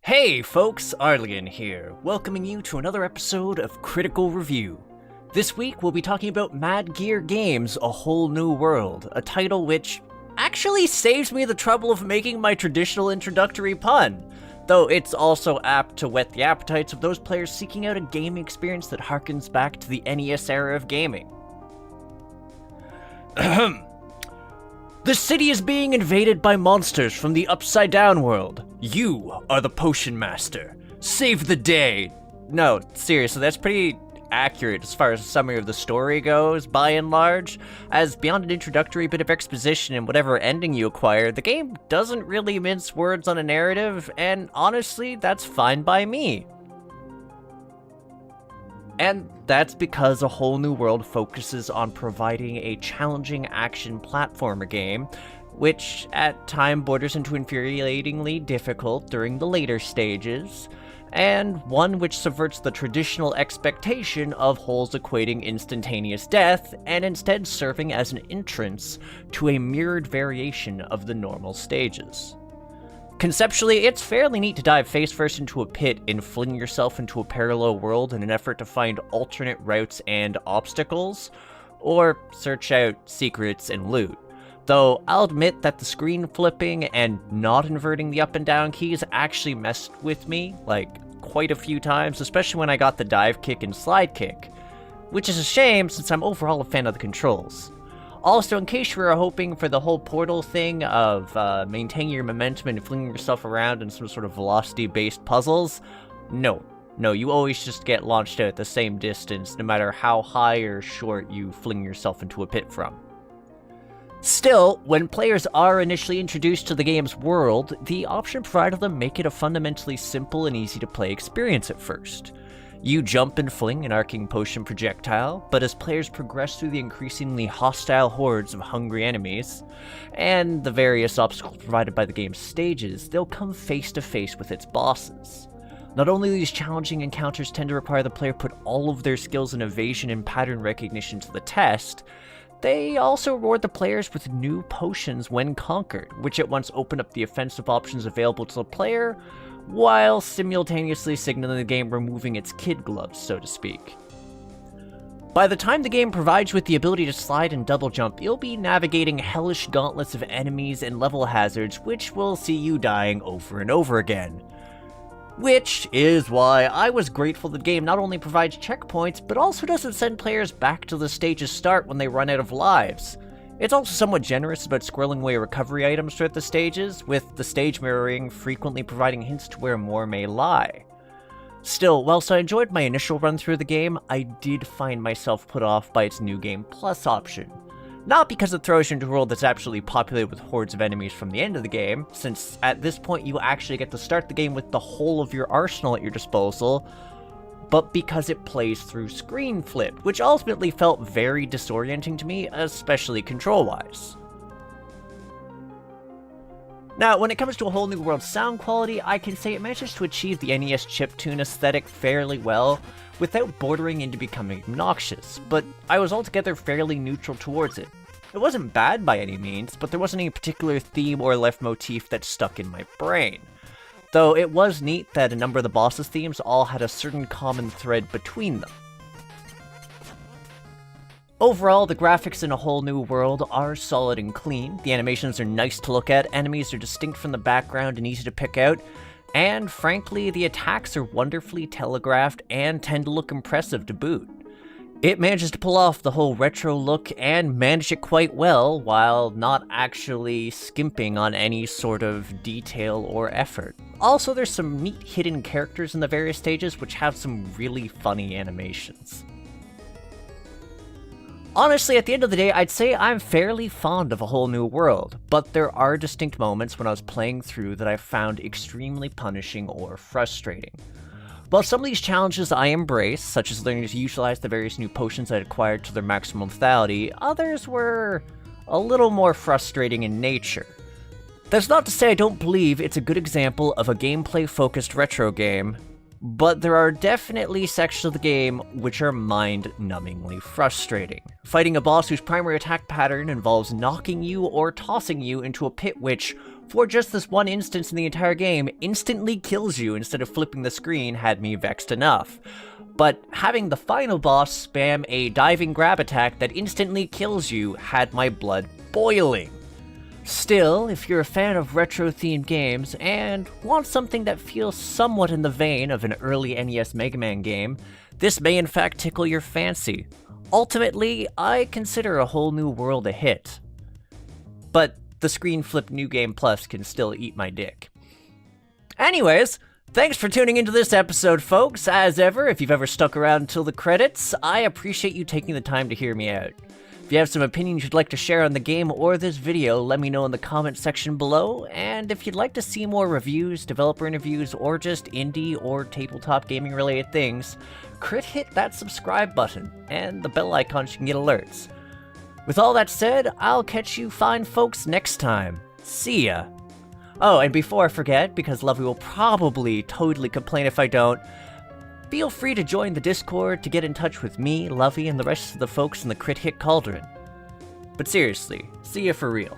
Hey folks, Arlyeon here, welcoming you to another episode of Critical Review. This week we'll be talking about Mad Gear Games' A Whole New World, a title which actually saves me the trouble of making my traditional introductory pun, though it's also apt to whet the appetites of those players seeking out a gaming experience that harkens back to the NES era of gaming. Ahem. The city is being invaded by monsters from the Upside Down world. You are the potion master. Save the day. No, seriously, that's pretty accurate as far as the summary of the story goes, by and large, as beyond an introductory bit of exposition and whatever ending you acquire, the game doesn't really mince words on a narrative, and honestly, that's fine by me. And that's because A Whole New World focuses on providing a challenging action platformer game, which at times borders into infuriatingly difficult during the later stages, and one which subverts the traditional expectation of holes equating instantaneous death, and instead serving as an entrance to a mirrored variation of the normal stages. Conceptually, it's fairly neat to dive face-first into a pit and fling yourself into a parallel world in an effort to find alternate routes and obstacles, or search out secrets and loot. Though I'll admit that the screen flipping and not inverting the up and down keys actually messed with me, quite a few times, especially when I got the dive kick and slide kick, which is a shame since I'm overall a fan of the controls. Also, in case you were hoping for the whole portal thing of maintaining your momentum and flinging yourself around in some sort of velocity-based puzzles, no, you always just get launched out at the same distance, no matter how high or short you fling yourself into a pit from. Still, when players are initially introduced to the game's world, the option provided them make it a fundamentally simple and easy-to-play experience at first. You jump and fling an arcing potion projectile, but as players progress through the increasingly hostile hordes of hungry enemies, and the various obstacles provided by the game's stages, they'll come face to face with its bosses. Not only do these challenging encounters tend to require the player put all of their skills in evasion and pattern recognition to the test, they also reward the players with new potions when conquered, which at once open up the offensive options available to the player, while simultaneously signaling the game removing its kid gloves, so to speak. By the time the game provides you with the ability to slide and double jump, you'll be navigating hellish gauntlets of enemies and level hazards, which will see you dying over and over again. Which is why I was grateful the game not only provides checkpoints, but also doesn't send players back to the stage's start when they run out of lives. It's also somewhat generous about squirreling away recovery items throughout the stages, with the stage mirroring frequently providing hints to where more may lie. Still, whilst I enjoyed my initial run through the game, I did find myself put off by its New Game Plus option. Not because it throws you into a world that's absolutely populated with hordes of enemies from the end of the game, since at this point you actually get to start the game with the whole of your arsenal at your disposal, but because it plays through screen flip, which ultimately felt very disorienting to me, especially control-wise. Now, when it comes to A Whole New World sound quality, I can say it manages to achieve the NES chiptune aesthetic fairly well, without bordering into becoming obnoxious, but I was altogether fairly neutral towards it. It wasn't bad by any means, but there wasn't any particular theme or leitmotif that stuck in my brain. Though it was neat that a number of the boss's themes all had a certain common thread between them. Overall, the graphics in A Whole New World are solid and clean, the animations are nice to look at, enemies are distinct from the background and easy to pick out, and frankly, the attacks are wonderfully telegraphed and tend to look impressive to boot. It manages to pull off the whole retro look and manage it quite well, while not actually skimping on any sort of detail or effort. Also, there's some neat hidden characters in the various stages which have some really funny animations. Honestly, at the end of the day, I'd say I'm fairly fond of A Whole New World, but there are distinct moments when I was playing through that I found extremely punishing or frustrating. While some of these challenges I embrace, such as learning to utilize the various new potions I'd acquired to their maximum lethality, others were a little more frustrating in nature. That's not to say I don't believe it's a good example of a gameplay-focused retro game, but there are definitely sections of the game which are mind-numbingly frustrating. Fighting a boss whose primary attack pattern involves knocking you or tossing you into a pit which, for just this one instance in the entire game, instantly kills you instead of flipping the screen had me vexed enough. But having the final boss spam a diving grab attack that instantly kills you had my blood boiling. Still, if you're a fan of retro-themed games and want something that feels somewhat in the vein of an early NES Mega Man game, this may in fact tickle your fancy. Ultimately, I consider A Whole New World a hit. But the Screen Flip New Game Plus can still eat my dick. Anyways, thanks for tuning into this episode, folks. As ever, if you've ever stuck around until the credits, I appreciate you taking the time to hear me out. If you have some opinions you'd like to share on the game or this video, let me know in the comment section below, and if you'd like to see more reviews, developer interviews, or just indie or tabletop gaming related things, hit that subscribe button and the bell icon so you can get alerts. With all that said, I'll catch you fine folks next time. See ya! Oh, and before I forget, because Lovi will probably totally complain if I don't, feel free to join the Discord to get in touch with me, Lovi, and the rest of the folks in the Crit Hit Cauldron. But seriously, see ya for real.